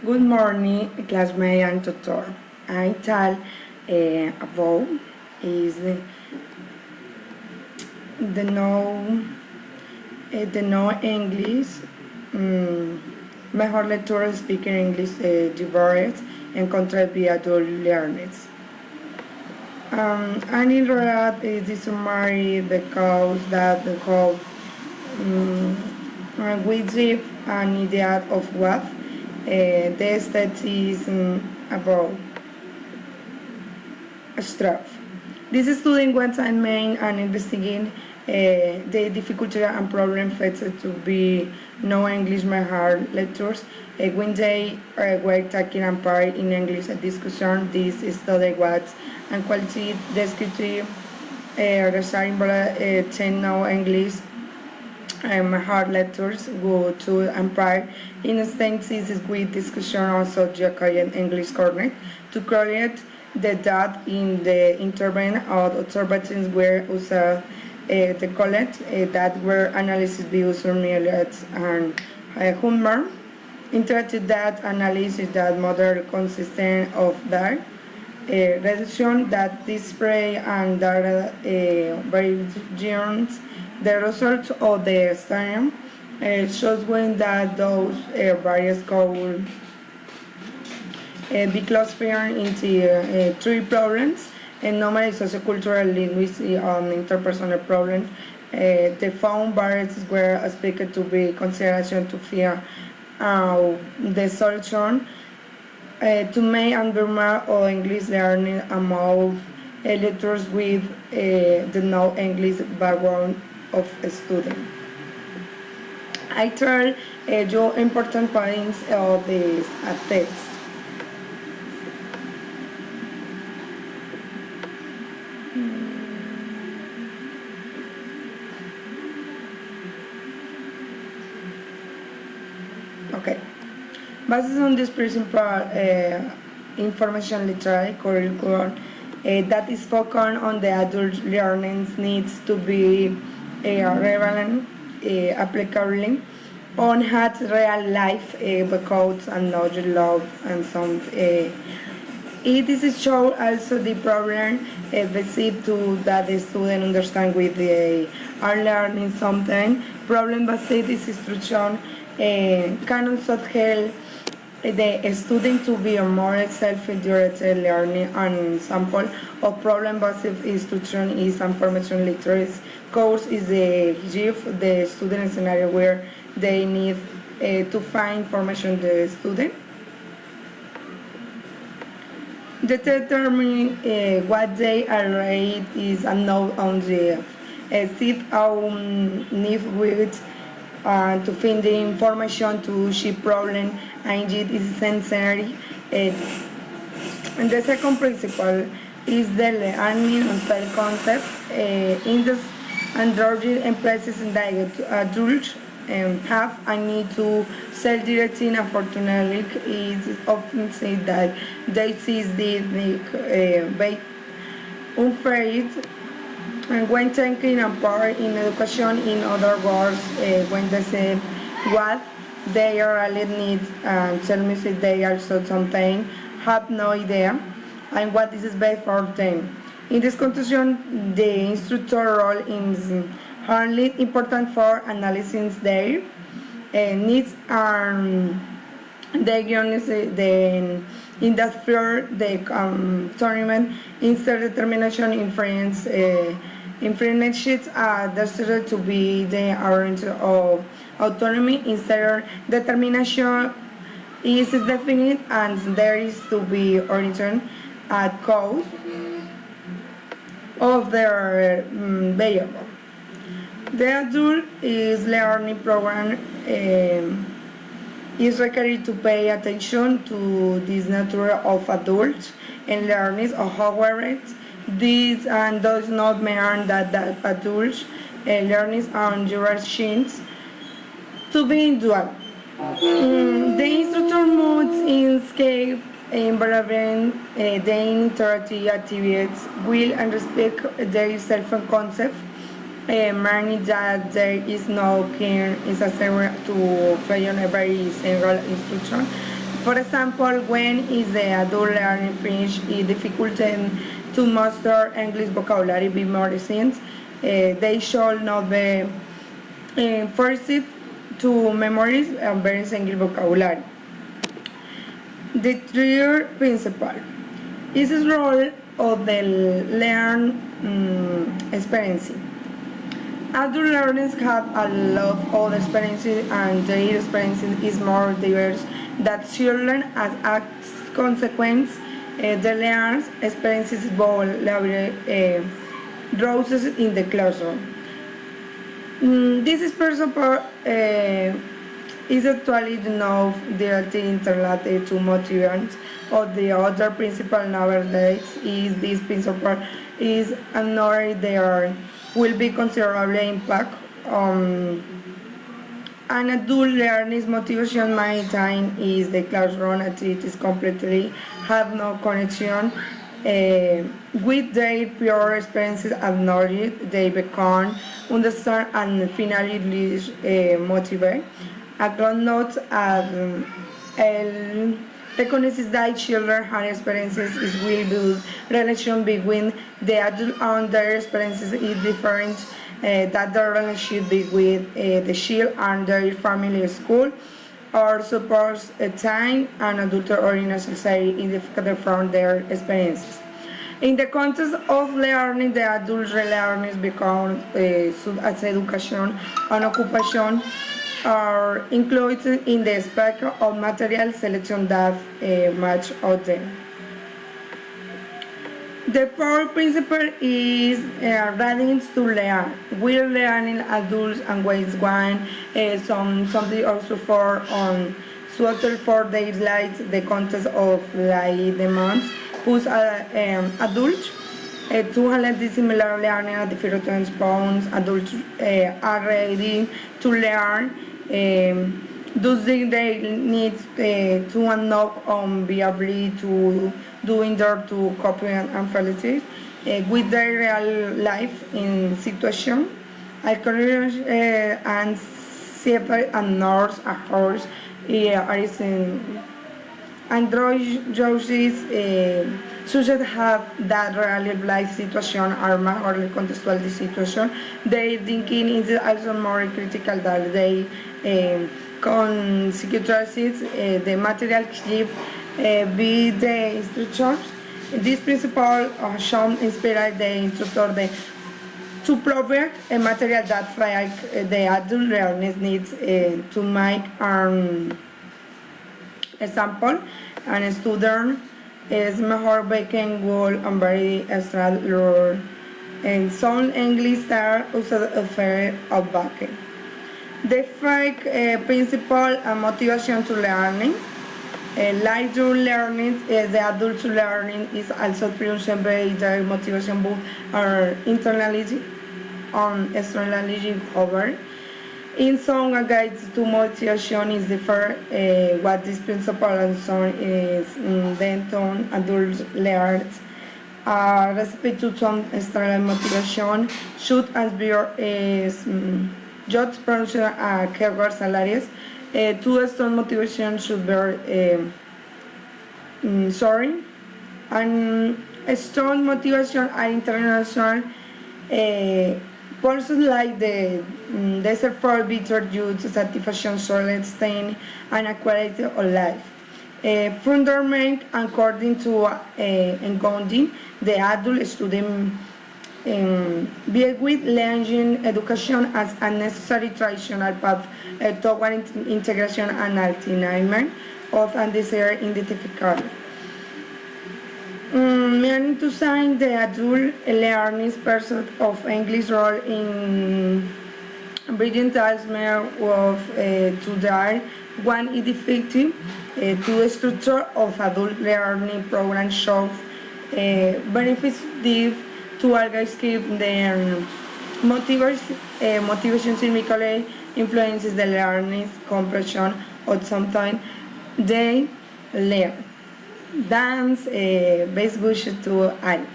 Good morning, classmate and tutor. I tell about is the no English mejor lecture speaking English diverse and contribute to learners. And in realidad is the summary the cause that the whole we give an idea of what the studies about stuff. This student wants to main and investigate the difficulty and problem faced to be no English hard lectures. When they were taking a part in English discussion, this study was and quality descriptive resemble 10 no English hard letters go to empire instances with discussion on subject and English correct to create the data in the intervention of observations were used the college that were analysis by user Mielet and Hummer interactive data analysis that model consistent of that reduction that display and data variations. The result of the study shows when that those various could be classified into three problems, and normally sociocultural, linguistic, and interpersonal problems. The found variants were expected to be consideration to fear the solution to make and Burma or English learning among letters with the no English background of a student. I tell you important points of this text. Okay. Based on this principle, information literary curriculum that is focused on the adult learning needs to be relevant, applicable on had real life because and knowledge, love, and some. It is show also the problem received to that the student understand with the are learning something. Problem-based instruction can also help the student to be a more self-directed learning. An example of problem-based instruction is information literacy course is the give the student scenario where they need to find information the student. Determining what they are read is a note on the sit on need with to find the information to ship problem and it is necessary. And the second principle is the learning and style concept in this android empresses in the adults have a need to self-directing. Unfortunately, it is often said that they see the unafraid and when taking a part in education. In other words, when they say what they really need and tell me if they also sometimes have no idea and what this is best for them. In this conclusion, the instructor role is hardly important for analyzing their needs and the in that field the tournament instead determination inference sheets are considered to be the orange of autonomy instead determination is definite and there is to be origin at cause of their variable. The adult is learning program is required to pay attention to this nature of adults and learners. However, this and does not mean that adults learners are directions to be dual. The instructor moves in scale involving the interactive activities will and respect their self-concept meaning that there is no care is necessary to follow every single instruction For example, when is the adult learning finish, it's difficult to master English vocabulary be more recent. They should not be forced to memorize very English vocabulary. The third principle is the role of the learn experience. Adult learners have a lot of experiences and their experiences is more diverse than children as a consequence. The learners experiences both roses in the classroom. This is principle is actually not directly interrelated to motivants or the other principle nowadays is this principle is another there will be considerable impact on an adult learner's motivation many times is the classroom activities completely have no connection with their pure experiences and knowledge they become understand and finally motivate. Acknowledge el recognizes that children have experiences is will build relation between the adult and their experiences is different that the relationship between the child and their family school or supports a time and adult or in a society is different from their experiences. In the context of learning, the adult learners become as education and occupation are included in the spectrum of material selection that match out there. The fourth principle is reading to learn. We're learning adults and ways one something also for on suited for their lives the context of life demands who's adults to have the similar learning at different points adults are ready to learn those they need to unlock be able to do in order to cope and facilitate with their real life in situation. Encourage and safety and nurse a horse are in Android uses should have that real life situation or more contextual the situation. Their thinking is also more critical that they consecutive the material give be the instructors. This principle should inspire the instructor to provide a material that like the adult learners needs to make an example and student is mejor baking wool and very extra lure and some English style also affair of baking. The fake principle and motivation to learning. Like your learning, the adult learning is also produced by their motivation both are internally and externally covered. In some guides to motivation is different. What this principle and so is then on adult learners. Respect to some external motivation should as be is jobs production career salaries. To strong motivation should be sorry and a strong motivation are international persons like the desert for better due to satisfaction solid stain and a quality of life. Fundament according to Ngondi, the adult student be with learning education as a necessary traditional path toward integration and attainment of undesired identifier. Meaning to sign the adult learning pursuit of English role in bridging tasks of to their one is effective to the structure of adult learning program show benefits to always keep their motivation significantly influences the learning compression or sometimes they learn. Dance best wishes to all.